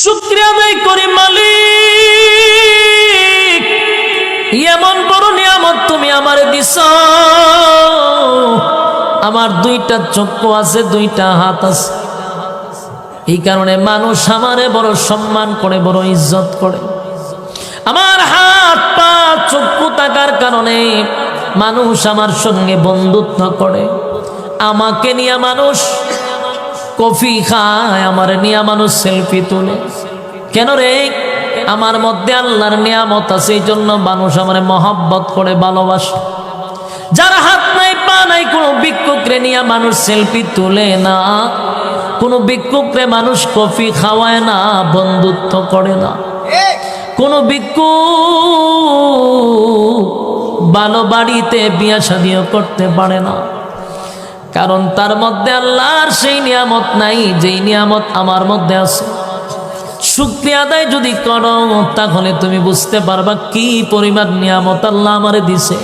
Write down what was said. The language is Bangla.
শুকরিয়া আদায় করি মালিক, এমন বড় নিয়ামত তুমি আমারে দিছ। আমার দুইটা চক্ষু আছে, দুইটা হাত আছে, এই কারণে মানুষ আমারে বড় সম্মান করে, বড় ইজ্জত করে। আমার হাত পা চক্ষু থাকার কারণে মানুষ আমার সঙ্গে বন্ধুত্ব করে। আমাকে নিয়ে মানুষ কফি খায়, আমার নিয়ে মানুষ সেলফি তোলে। কেন রে? আমার মধ্যে আল্লাহর নিয়ামত আছে, এই জন্য মানুষ আমার মহব্বত করে, ভালোবাসে। যার হাত নাই পা নাই, কোনো ভিক্ষুকরে নিয়ে মানুষ সেলফি তোলে না, কোনো ভিক্ষুকরে মানুষ কফি খাওয়ায় না, বন্ধুত্ব করে না। কোনো ভিক্ষুক ভালো বাড়িতে বিয়া শাদিও করতে পারে না, কারণ তার মধ্যে আল্লাহর সেই নিয়ামত নাই যেই নিয়ামত আমার মধ্যে আছে। শুকরিয়া আদায় যদি করো, তাহলে তুমি বুঝতে পারবা কি পরিমাণ নিয়ামত আল্লাহ আমারে দিছে।